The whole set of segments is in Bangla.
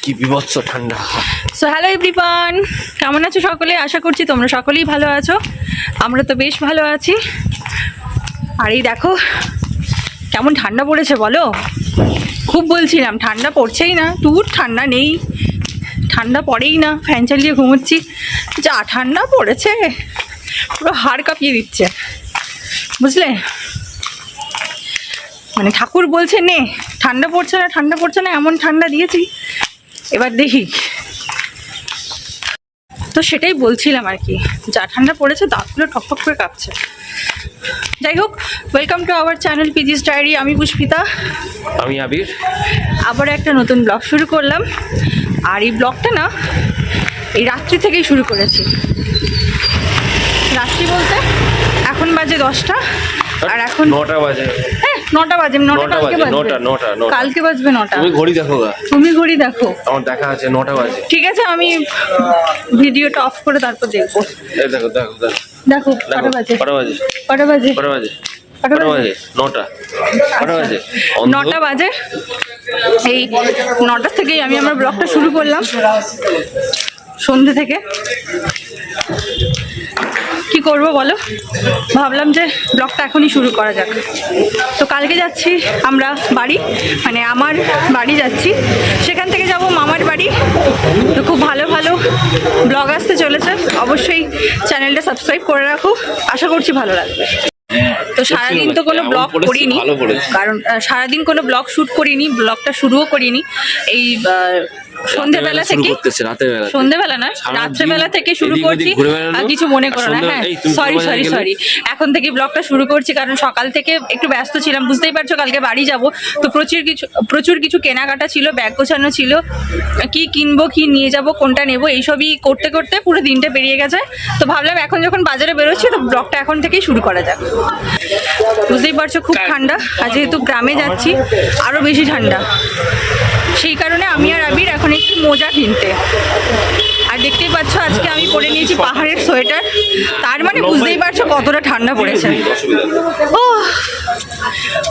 কি বিভৎস ঠান্ডা। সো হ্যালো এভরিওয়ান, কেমন আছো সকলে? আশা করছি তোমরা সকলেই ভালো আছো। আমরা তো বেশ ভালো আছি। আর এই দেখো কেমন ঠান্ডা পড়েছে বলো। খুব বলছিলাম ঠান্ডা পড়ছেই না, দূর ঠান্ডা নেই, ঠান্ডা পড়েই না। ফ্যান চালিয়ে ঘুমোচ্ছি, যা ঠান্ডা পড়েছে পুরো হাড় কাঁপিয়ে দিচ্ছে, বুঝলে। মানে ঠাকুর বলছে নে ঠান্ডা পড়ছে না, ঠান্ডা পড়ছে না, এমন ঠান্ডা দিয়েছি এবার দেখি। তো সেটাই বলছিলাম আর কি, যা ঠান্ডা পড়েছে দাঁতগুলো ঠকঠক করে কাঁপছে। যাই হোক, welcome to our channel Piggy's diary. আমি পুষ্পিতা, আমি আবির। আবার একটা নতুন ব্লগ শুরু করলাম। আর এই ব্লগটা না এই রাত্রি থেকেই শুরু করেছি। রাত্রি বলতে এখন বাজে 10টা, আর এখন 9টা বাজে। হ্যাঁ 9টা বাজে। 9টা কালকে বাজবে। 9টা কালকে বাজবে 9টা। তুমি ঘড়ি দেখো গা। তুমি ঘড়ি দেখো। আমার দেখা আছে 9টা বাজে। ঠিক আছে, আমি ভিডিওটা অফ করে তারপর দেখবো। এই দেখো দেখো দেখো দেখো কটা বাজে, কটা বাজে, কটা বাজে, কটা বাজে, কটা কটা বাজে? বাজে? 9টা। কটা বাজে? 9টা বাজে। এই 9টা থেকেই আমি আমার ব্লগটা শুরু করলাম, সন্ধ্যে থেকে। কি করব বলো, ভাবলাম যে ব্লগটা এখনই শুরু করা যাক। তো কালকে যাচ্ছি আমরা বাড়ি, মানে আমার বাড়ি যাচ্ছি, সেখান থেকে যাব মামার বাড়ি। তো খুব ভালো ভালো ব্লগ আসতে চলেছে, অবশ্যই চ্যানেলটা সাবস্ক্রাইব করে রাখো, আশা করছি ভালো লাগবে। তো সারাদিন তো কোনো ব্লগ করিনি, কারণ সারাদিন কোনো ব্লগ শ্যুট করিনি, ব্লগটা শুরুও করিনি। এই সন্ধ্যেবেলা থেকে, সন্ধ্যেবেলা না রাত্রেবেলা থেকে শুরু করছি। কিছু মনে করো না, হ্যাঁ সরি, এখন থেকে ব্লগটা শুরু করছি, কারণ সকাল থেকে একটু ব্যস্ত ছিলাম, বুঝতেই পারছো। কালকে বাড়ি যাব, তো প্রচুর কিছু কেনাকাটা ছিল, ব্যাগ গোছানো ছিল, কি কিনবো, কি নিয়ে যাব, কোনটা নেবো, এইসবই করতে করতে পুরো দিনটা পেরিয়ে গেছে। তো ভাবলাম এখন যখন বাজারে বেরোচ্ছি, তো ব্লগটা এখন থেকেই শুরু করা যাক। বুঝতেই পারছো খুব ঠান্ডা, আর যেহেতু গ্রামে যাচ্ছি আরও বেশি ঠান্ডা, সেই কারণে আমি আর আবির এখন একটু মোজা কিনতে। আর দেখতেই পাচ্ছ আজকে আমি পরে নিয়েছি পাহাড়ের সোয়েটার, তার মানে বুঝতেই পারছো কতটা ঠান্ডা পড়েছে। ও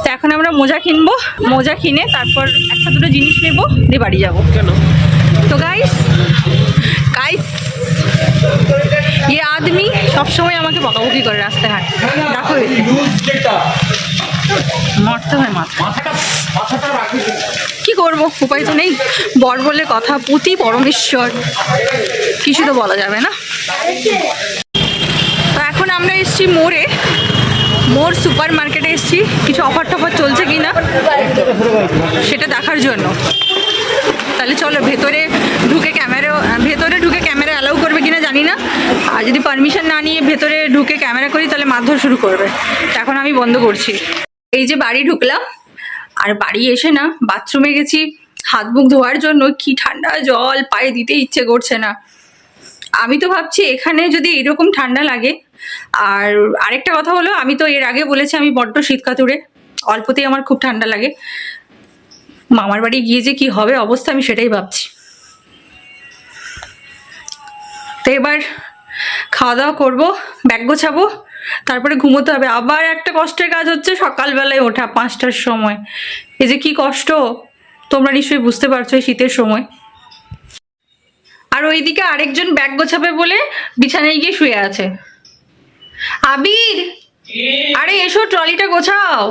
তো এখন আমরা মোজা কিনবো, মোজা কিনে তারপর একটা দুটো জিনিস নেবো, দিয়ে বাড়ি যাবো। তো গাইস ये आदमी সবসময় আমাকে বকাবকি করে রাস্তাঘাট, দেখো মরতে হয় মাথা। কি করবো, উপায় তো নেই। বর বলে কথা, পুতি পরমেশ্বর, কিছু তো বলা যাবে না। তো এখন আমরা এসছি মোর সুপার মার্কেটে এসছি, কিছু অফার টফার চলছে কি না সেটা দেখার জন্য। তাহলে চলো ভেতরে ঢুকে ক্যামেরা অ্যালাউ করবে কিনা জানি না, আর যদি পারমিশন না নিয়ে ভেতরে ঢুকে ক্যামেরা করি তাহলে মারধর শুরু করবে। এখন আমি বন্ধ করছি। এই যে বাড়ি ঢুকলাম, আর বাড়ি এসে না বাথরুমে গেছি হাত মুখ ধোয়ার জন্য, কি ঠান্ডা জল, পায়ে দিতে ইচ্ছে করছে না। আমি তো ভাবছি এখানে যদি এরকম ঠান্ডা লাগে, আর আরেকটা কথা হলো, আমি তো এর আগে বলেছি আমি বড্ড শীতকাতুরে, অল্পতেই আমার খুব ঠান্ডা লাগে। মামার বাড়ি গিয়ে যে কি হবে অবস্থা, আমি সেটাই ভাবছি। তো এবার খাওয়া দাওয়া করবো, ব্যাগ গোছাবো, তারপরে ঘুমোতে হবে। আবার একটা কষ্টের কাজ হচ্ছে সকালবেলায় ওঠা 5টার সময়। এই যে কি কষ্ট, তোমরা নিশ্চয়ই বুঝতে পারছো এই শীতের সময়। আর ওইদিকে আরেকজন ব্যাগ গোছাবে বলে বিছানায় গিয়ে শুয়ে আছে। আবির, আরে এসো ট্রলিটা গোছাও।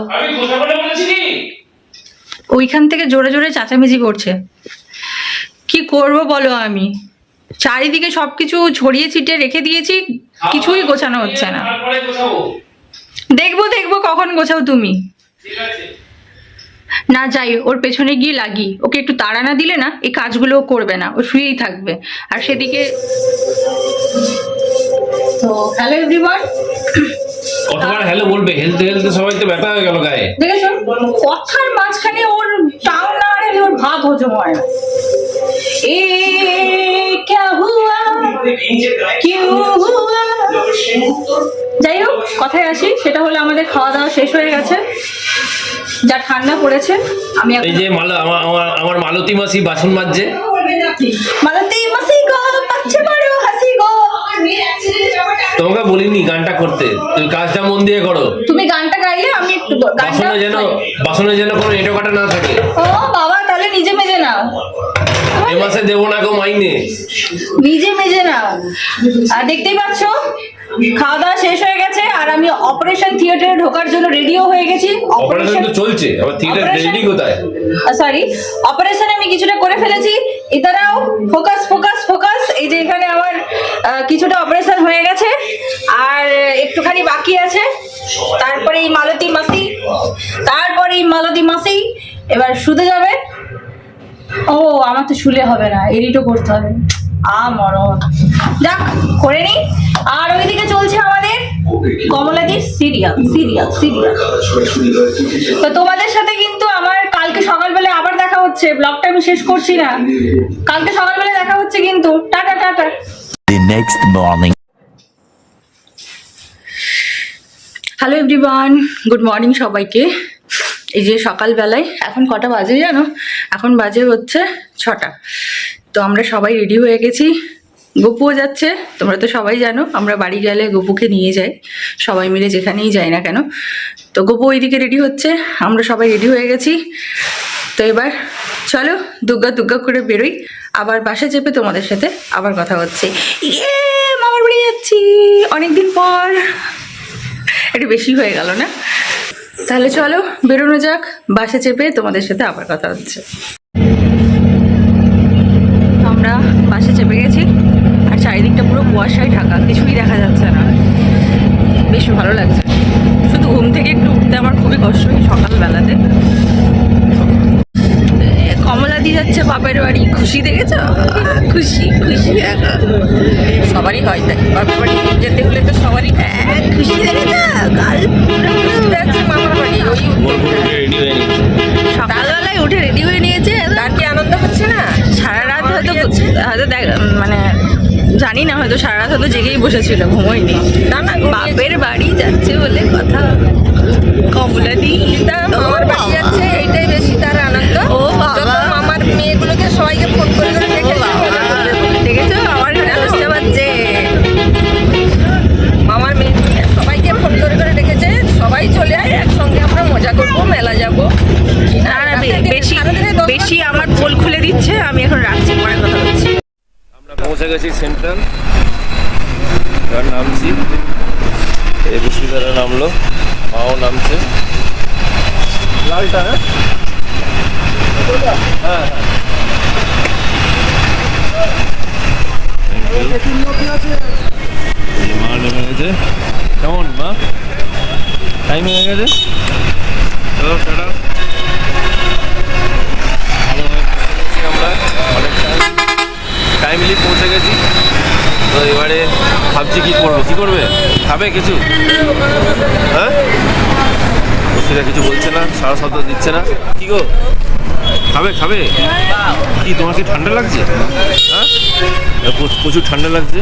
ওইখান থেকে জোরে জোরে চেঁচামেচি করছে। কি করব বলো, আমি চারিদিকে সবকিছু ছড়িয়ে ছিটিয়ে রেখে দিয়েছি, কিছুই গোছানো হচ্ছে না। দেখবো কখন গোছাও তুমি। না যাই, ওর পেছনে গিয়ে লাগি, ওকে একটু তাড়া না দিলে না এই কাজগুলো করবে না, ও শুয়েই থাকবে। আর সেদিকে তো হ্যালো এভরিওয়ান, কতবার হ্যালো বলবে, হেলতে হেলতে সবাই তো ব্যথা হয়ে গেল গায়ে। দেখেছো কথার মাঝখানে ওর টাও না আনলে ওর ভাত হজম হয় না। এ ক্যা হুয়া কিউ হুয়া। যাই হোক, কথায় আসি, সেটা হলো আমাদের খাওয়া দাওয়া শেষ হয়ে গেছে, যা ঠান্ডা পড়েছে। আমি এই যে আমার মালতী মাসি বাসন মাজছে। মালতী মাসি গো পাচ্ছে বড় হাসি গো। তোমাকে বলিনি গানটা করতে, তুমি কাজটা মন দিয়ে করো। তুমি গানটা গাইলে আমি একটু বাসনে যেন কোনো এঁটো কাটা না থাকে। ও বাবা, তাহলে নিজে মেজে নাও। তোমার এ মাসে দেবো না গো মাইনে। নিজে মেজে নাও। আর দেখতেই পাচ্ছ খাওয়া দাওয়া শেষ হয়ে গেছে আর আমি অপারেশন থিয়েটারে ঢোকার জন্য রেডিও হয়ে গেছি। অপারেশন তো চলছে, আবার থিয়েটার রেডি কোথায়? সরি, অপারেশন আমি কিছুটা করে ফেলেছি। এটারাও ফোকাস ফোকাস ফোকাস। এই যে এখানে আমার কিছুটা অপারেশন হয়ে গেছে আর একটুখানি বাকি আছে। তারপরে এই মালতী মাসি এবার শুতে যাবে। ও আমার তো শুলে হবে না, এডিটও করতে হবে। মরণ, যাক করে নি। আর ওইদিকে চলছে আমাদের কমলাদির সিরিয়াল। তো তোমাদের সাথে কিন্তু আমার কালকে সকালবেলা আবার দেখা হচ্ছে। ব্লগটা আমি শেষ করছি না, কালকে সকালবেলা দেখা হচ্ছে কিন্তু। Tata tata. The next morning. Hello everyone, good morning সবাইকে। এই যে সকালবেলায় এখন কটা বাজে জানো? এখন বাজে হচ্ছে 6টা। তো আমরা সবাই রেডি হয়ে গেছি, গপুও যাচ্ছে। তোমরা তো সবাই জানো আমরা বাড়ি গেলে গপুকে নিয়ে যাই, সবাই মিলে যেখানেই যাই না কেন। তো গপু ওইদিকে রেডি হচ্ছে, আমরা সবাই রেডি হয়ে গেছি। তো এবার চলো দুগ্গা করে বেরোই। আবার বাসা চেপে তোমাদের সাথে আবার কথা হচ্ছে। মামার বাড়ি যাচ্ছি অনেকদিন পর, একটু বেশি হয়ে গেল না? তাহলে চলো বেরোনো যাক, বাসে চেপে তোমাদের সাথে আবার কথা হচ্ছে। আমরা বাসে চেপে গেছি আর চারিদিকটা পুরো কুয়াশায় ঢাকা, কিছুই দেখা যাচ্ছে না। বেশ ভালো লাগছে, শুধু ঘুম থেকে একটু উঠতে আমার খুবই কষ্ট হয় সকালবেলাতে। কমলাদি যাচ্ছে বাপের বাড়ি, খুশি দেখেছ? খুশি সবারই হয় তাই, বাপের বাড়ি যেতে হলে তো সবারই খুশি দেখেছ। মামার বাড়ি ওই সকালবেলায় উঠে রেডি হয়ে নিয়েছে। তার কি আনন্দ হচ্ছে না? সারা রাত হয়তো মানে জানি না, হয়তো সারা রাত হয়তো জেগেই বসেছিল, ঘুমোয়নি। না বাপের বাড়ি যাচ্ছে বলে কথা। কমলাদি মামার বাড়ি যাচ্ছে, এইটাই বেশি তার আনন্দ। ও বাবা, মামার মেয়েগুলোকে সবাইকে ফোন করে দেখেছো? আমার বুঝতে পারছে, মামার মেয়েগুলোকে সবাইকে ফোন করে ডেকেছে। সবাই চলে আয়, একসঙ্গে আমরা মজা করবো, মেলা যাবো। না বেশি আমার পোল খুলে দিচ্ছে। আমি এখন রাখছি, পরে কথা বলছি। আমরা পৌঁছে গেছি সেন্ট্রাল, এবার নামছি। এই বিশ্ববিদ্যালয়ে নামলো, মাও নামছে। লালটা হ্যাঁ মা নেমে গেছে। কেমন মা? টাইম হয়ে গেছে, চলো টাটা। আমরা অনেক টাইমলি পৌঁছে গেছি। তো এবারে ভাবছি কি করবে? খাবে কিছু? হ্যাঁ, সেটা কিছু বলছে না, সারা শব্দ দিচ্ছে না। কি গো, খাবে কি? তোমার কি ঠান্ডা লাগছে? হ্যাঁ, প্রচুর ঠান্ডা লাগছে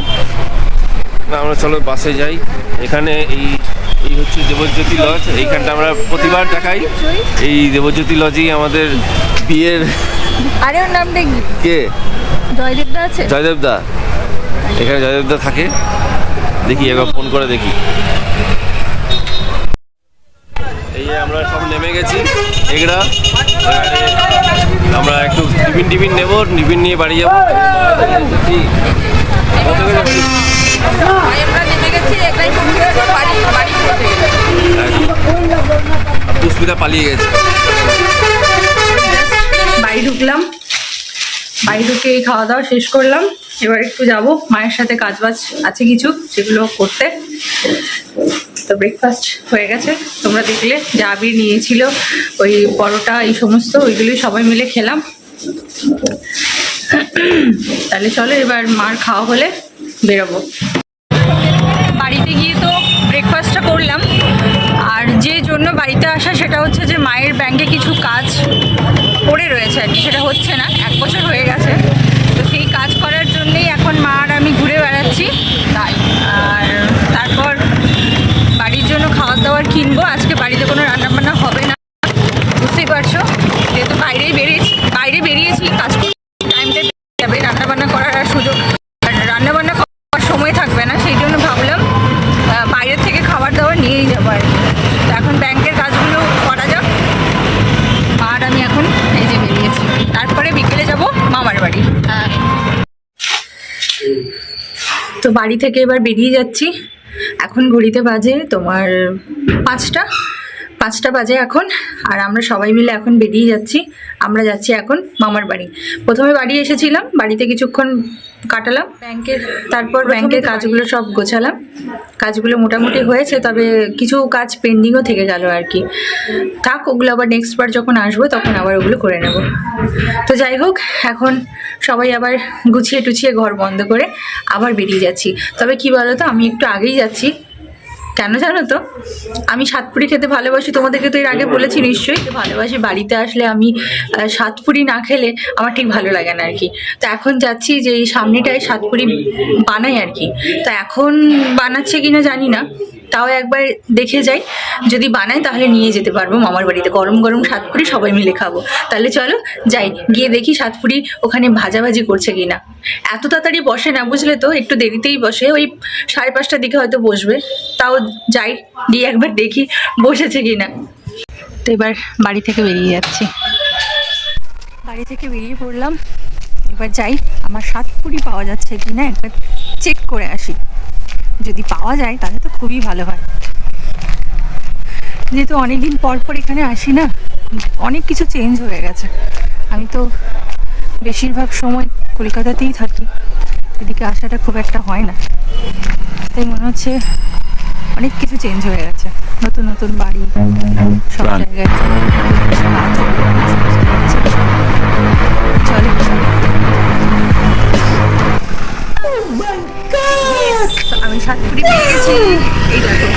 না। আমরা চলো বাসে যাই। এখানে এই হচ্ছে দেবজ্যোতি লজ। এইখানটা আমরা প্রতিবার দেখাই। এই দেবজ্যোতি লজই আমাদের বিয়ের। আরে ওর নামটা কি? কে? জয়দেবদা আছে। জয়দেবদা, এখানে জয়দেবদা থাকে। দেখি একবার ফোন করে দেখি। এই যে আমরা সব নেমে গেছি এগড়া। আমরা একটু টিফিন নেবো, টিফিন নিয়ে বাড়ি যাবো। পুষ্পিতা পালিয়ে গেছে। বাড়ি ঢুকলাম, বাড়ি ঢুকে খাওয়া দাওয়া শেষ করলাম। এবার একটু যাব মায়ের সাথে, কাজবাজ আছে কিছু সেগুলো করতে। তো ব্রেকফাস্ট হয়ে গেছে, তোমরা দেখলে যা আবির নিয়েছিল ওই পরোটা এই সমস্ত, ওইগুলোই সবাই মিলে খেলাম। তাহলে চলো এবার মার খাওয়া হলে বেরোবো। বাড়িতে গিয়ে তো ব্রেকফাস্টটা করলাম। আর যে জন্য বাড়িতে আসা সেটা হচ্ছে যে মায়ের ব্যাংকে কিছু কাজ পড়ে রয়েছে আর কি, সেটা হচ্ছে না, 1 বছর হয়ে গেছে। তো সেই কাজ করার জন্যেই এখন মা আর আমি ঘুরে বেড়াচ্ছি তাই। আর তারপর বাড়ির জন্য খাবার দাবার কিনবো। আজকে বাড়িতে কোনো রান্নাবান্না হবে না, বুঝতেই পারছো। যেহেতু বাইরে বেরিয়েছি কাজ টাইমটা যাবে, রান্নাবান্না করার আর সুযোগ, রান্নাবান্না করার সময় থাকবে না। সেই জন্য ভাবলাম বাইরের থেকে খাবার দাবার নিয়েই যাবো আর কি। এখন ব্যাংকের কাজগুলো করা যাক। আর আমি এখন এই যে বেরিয়েছি, তারপরে বিকেলে যাব মামার বাড়ি। তো বাড়ি থেকে এবার বেরিয়ে যাচ্ছি। এখন ঘড়িতে বাজে তোমার 5টা বাজে এখন। আর আমরা সবাই মিলে এখন বেরিয়ে যাচ্ছি। আমরা যাচ্ছি এখন মামার বাড়ি। প্রথমে বাড়ি এসেছিলাম, বাড়িতে কিছুক্ষণ কাটালাম, তারপর ব্যাংকের কাজগুলো সব গোছালাম। কাজগুলো মোটামুটি হয়েছে, তবে কিছু কাজ পেন্ডিংও থেকে গেল আর কি। থাক, ওগুলো আবার নেক্সট বার যখন আসবো তখন আবার ওগুলো করে নেব। তো যাই হোক, এখন সবাই আবার গুছিয়ে টুছিয়ে ঘর বন্ধ করে আবার বেরিয়ে যাচ্ছি। তবে কি বলো তো, আমি একটু আগেই যাচ্ছি। কেন জানো তো, আমি সাতপুরি খেতে ভালোবাসি, তোমাদেরকে তো এর আগে বলেছি নিশ্চয়ই ভালোবাসি। বাড়িতে আসলে আমি সাতপুরি না খেলে আমার ঠিক ভালো লাগে না আর কি। তো এখন যাচ্ছি যে এই সামনেটায় সাতপুরি বানাই আর কি। তো এখন বানাচ্ছে কিনা জানি না, তাও একবার দেখে যাই। যদি বানায় তাহলে নিয়ে যেতে পারবো মামার বাড়িতে, গরম গরম সাতপুরি সবাই মিলে খাবো। তাহলে চলো যাই, গিয়ে দেখি সাতপুরি ওখানে ভাজাভাজি করছে কিনা। এত তাড়াতাড়ি বসে না, বুঝলে তো, একটু দেরিতেই বসে, ওই 5:30টার দিকে হয়তো বসবে। তাও যাই, গিয়ে একবার দেখি বসেছে কিনা। তো এবার বাড়ি থেকে বেরিয়ে যাচ্ছি। বাড়ি থেকে বেরিয়ে পড়লাম, এবার যাই আমার সাতপুরি পাওয়া যাচ্ছে কিনা একবার চেক করে আসি। যদি পাওয়া যায় তাহলে তো খুবই ভালো হয়, যেহেতু অনেকদিন পর পর এখানে আসি না, অনেক কিছু চেঞ্জ হয়ে গেছে। আমি তো বেশিরভাগ সময় কলকাতাতেই থাকি, এদিকে আসাটা খুব একটা হয় না। তাই মনে হচ্ছে অনেক কিছু চেঞ্জ হয়ে গেছে, নতুন নতুন বাড়ি, সব জায়গায় চলে। আমি সাতপুরি পেয়ে গেছি। এই দেখো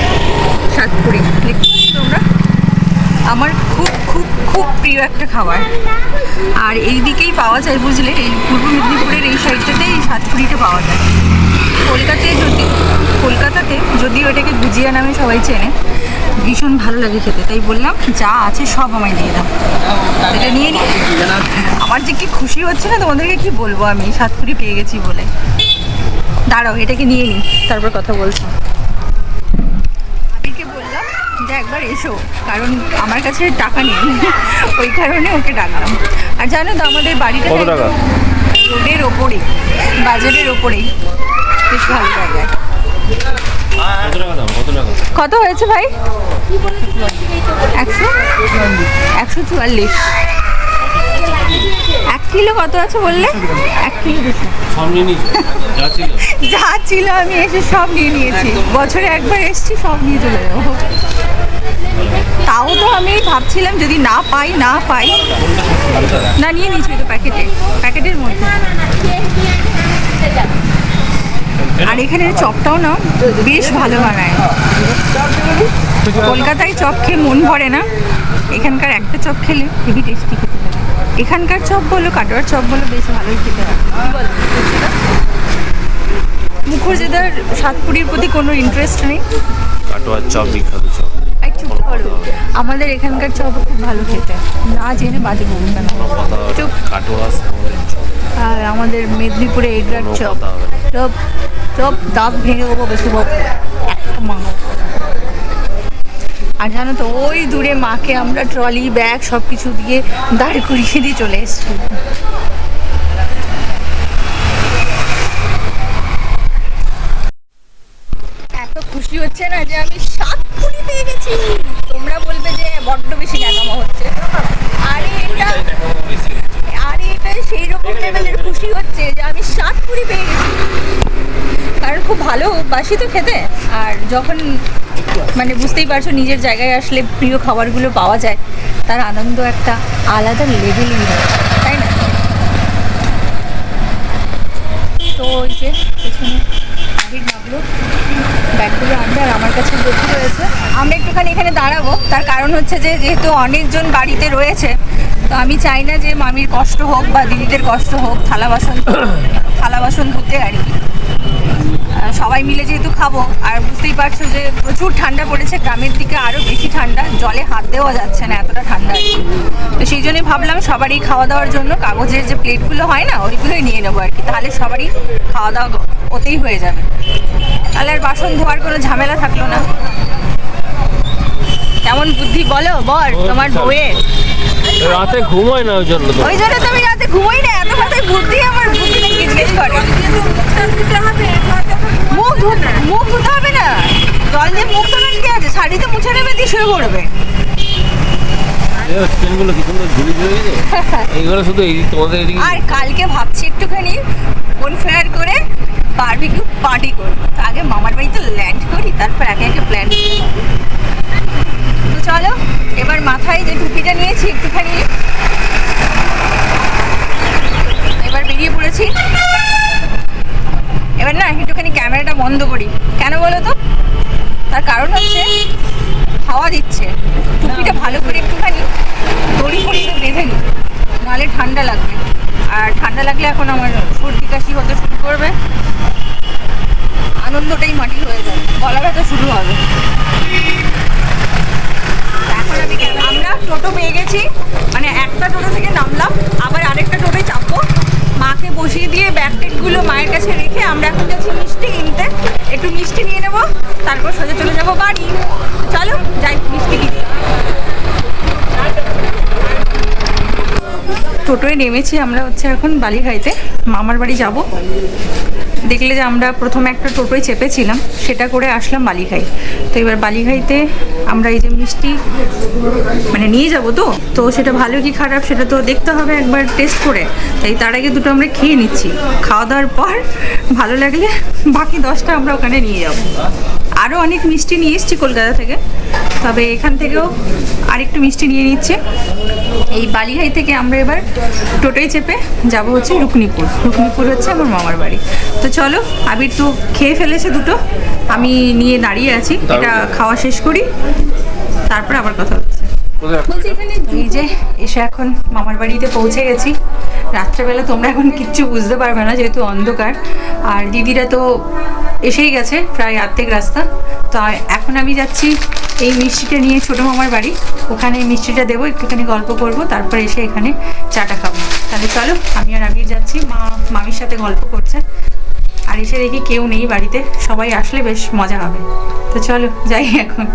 সাতপুরি, দেখছো তোমরা, আমার খুব খুব খুব প্রিয় একটা খাবার। আর এই দিকেই পাওয়া যায়, বুঝলে, এই পূর্ব মেদিনীপুরের এই সাইডটাতে এই সাতপুরিটা পাওয়া যায়। কলকাতাতে যদিও এটাকে গুজিয়া নামে সবাই চেনে, ভীষণ ভালো লাগে খেতে। তাই বললাম যা আছে সব আমায় দিয়ে দাও, এটা নিয়ে নিই। আমার যে কি খুশি হচ্ছে না, তোমাদেরকে কি বলবো, আমি সাতপুরি পেয়ে গেছি বলে। দাঁড়াও, এটাকে নিয়ে নিই, তারপর কথা বলছি। আবিরকে বললাম যে একবার এসো, কারণ আমার কাছে টাকা নেই, ওই কারণে ওকে ডাকলাম। আর জানো তো আমাদের বাড়িটা রোডের ওপরেই, বাজারের ওপরেই, বেশ ভালো জায়গায়। কত হয়েছে ভাই? 144। 1 কিলো কত আছে বললে? 1 কিলো বেশি যা ছিল আমি এসে সব নিয়ে নিয়েছি। বছরে একবার এসছি, সব নিয়ে চলে যাবো। তাও তো আমি ভাবছিলাম যদি না পাই না, নিয়ে নিয়েছি তো প্যাকেটের মধ্যে। আর এখানে চপটাও না বেশ ভালো বানায়। কলকাতায় চপ খেয়ে মন ভরে না, এখানকার একটা চপ খেলে হেভি টেস্টি খেতে লাগে। এখানকার চপ বলো, কাটোয়ার চপ বলো, বেশ ভালোই খেতে হয়। মুখুজ্জেদার সাতপুরির প্রতি কোনো ইন্টারেস্ট নেই। কাটোয়ার চপ বিখ্যাত চপ। চুপ করো, আমাদের এখানকার চপ খুব ভালো খেতে, না জেনে বাজে বলবে না। চুপ। আর আমাদের মেদিনীপুরে এগরার চপ, চপ দাঁত ভেঙে দেবো বেশি একটা মাংস। আর জানো তো, ওই দূরে মাকে আমরা ট্রলি ব্যাগ সব কিছু দিয়ে দাঁড় করিয়ে দিয়ে চলে এসেছি। এত খুশি হচ্ছে না যে আমি সাতপুরি পেয়ে গেছি। তোমরা বলবে যে বড্ড বেশি ন্যাকামো হচ্ছে, আরে এটা সেই রকম লেভেলের খুশি হচ্ছে যে আমি সাতপুরি পেয়ে গেছি। কারণ খুব ভালোবাসি তো খেতে, আর যখন মানে বুঝতেই পারছো নিজের জায়গায় আসলে প্রিয় খাবারগুলো পাওয়া যায়, তার আনন্দ একটা আলাদা লেভেলই হয়, তাই না? তো ওই যে পেছনে আবির নামলো, ব্যাগগুলো আনবে, আর আমার কাছে বসে রয়েছে। আমরা একটুখানি এখানে দাঁড়াবো, তার কারণ হচ্ছে যে যেহেতু অনেকজন বাড়িতে রয়েছে, তো আমি চাই না যে মামির কষ্ট হোক বা দিদিদের কষ্ট হোক থালা বাসন ধুতে আর কি। সবাই মিলে যেহেতু খাবো, আর বুঝতেই পারছো যে প্রচুর ঠান্ডা পড়েছে, গ্রামের দিকে আরও বেশি ঠান্ডা, জলে হাত দেওয়া যাচ্ছে না, এতটা ঠান্ডা। তো সেই জন্যই ভাবলাম সবারই খাওয়া দাওয়ার জন্য কাগজের যে প্লেটগুলো হয় না, ওইগুলোই নিয়ে নেবো আর কি। তাহলে সবারই খাওয়া দাওয়া ওতেই হয়ে যাবে, তাহলে আর বাসন ধোয়ার কোনো ঝামেলা থাকলো না। কেমন বুদ্ধি বলো বল তোমার বউয়ের? রাতে ঘুমোয় না, ওই জন্য তো আমি রাতে ঘুমোই না, এত কথায় বুদ্ধি আমার বুদ্ধি জিজ্ঞেস করে। মুখ ধুতে হবে না, জল দিয়ে মুখ ধোবেন কি আছে, শাড়িতে মুছে নেবে দিয়ে শুয়ে পড়বে। ট্রেনগুলো কি সুন্দর ঝুলি ঝুলি গেছে এইগুলো শুধু এই তোমাদের এদিকে আর কালকে ভাবছি একটুখানি ফোন ফেয়ার করে বারবিকিউ পার্টি করবো। তো আগে মামার বাড়িতে ল্যান্ড করি, তারপর একে একে প্ল্যান করি। তো চলো এবার মাথায় যে টুপিটা নিয়েছি একটুখানি এবার বেরিয়ে পড়েছি। এবার না একটুখানি ক্যামেরাটা বন্ধ করি, কেন বলো তো? তার কারণ হচ্ছে হাওয়া দিচ্ছে, টুপিটা ভালো করে একটুখানি দড়ি ফড়িতে বেঁধে নিই, নাহলে ঠান্ডা লাগবে। আর ঠান্ডা লাগলে এখন আমার সর্দি কাশি হতে শুরু করবে, আনন্দটাই মাটি হয়ে যাবে, গলা ব্যথা শুরু হবে। এখন আমরা টোটো পেয়ে গেছি, মানে একটা টোটো থেকে নামলাম, আবার আরেকটা টোটোয় চাপবো। মাকে বসিয়ে দিয়ে ব্যাগ টেকগুলো মায়ের কাছে রেখে আমরা এখন যাচ্ছি মিষ্টি কিনতে। একটু মিষ্টি নিয়ে নেবো, তারপর সোজা চলে যাবো বাড়ি। চলো যাই মিষ্টি কিনি। টোটোয় নেমেছি আমরা হচ্ছে এখন বালিঘাইতে মামার বাড়ি যাব। দেখলে যে আমরা প্রথমে একটা টোটোয় চেপেছিলাম, সেটা করে আসলাম বালিঘাই। তো এবার বালিঘাইতে আমরা এই যে মিষ্টি মানে নিয়ে যাব, তো সেটা ভালো কি খারাপ সেটা তো দেখতে হবে একবার টেস্ট করে। তাই তার আগে দুটো আমরা খেয়ে নিচ্ছি, খাওয়া দাওয়ার পর ভালো লাগলে বাকি 10টা আমরা ওখানে নিয়ে যাব। আরও অনেক মিষ্টি নিয়ে এসেছি কলকাতা থেকে, তবে এখান থেকেও আরেকটু মিষ্টি নিয়ে নিচ্ছে। এই বালিঘাই থেকে আমরা এবার টোটোয় চেপে যাব হচ্ছে রুকনিপুর। রুকনিপুর হচ্ছে আমার মামার বাড়ি। তো চলো, আবির তো খেয়ে ফেলেছে দুটো, আমি নিয়ে দাঁড়িয়ে আছি, এটা খাওয়া শেষ করি তারপর আবার কথা হচ্ছে। বলছি এখানে এই যে এসে এখন মামার বাড়িতে পৌঁছে গেছি। রাত্রেবেলা তোমরা এখন কিচ্ছু বুঝতে পারবে না যেহেতু অন্ধকার, আর দিদিরা তো এসেই গেছে প্রায় অর্ধেক রাস্তা। তো এখন আমি যাচ্ছি এই মিষ্টিটা নিয়ে ছোটো মামার বাড়ি, ওখানে এই মিষ্টিটা দেবো, একটুখানি গল্প করব, তারপর এসে এখানে চাটা খাবো। তাহলে চলো, আমি আর আবির যাচ্ছি, মামির সাথে গল্প করছে। আর এসে দেখি কেউ নেই বাড়িতে, সবাই আসলে বেশ মজা হবে। তো চলো যাই এখন।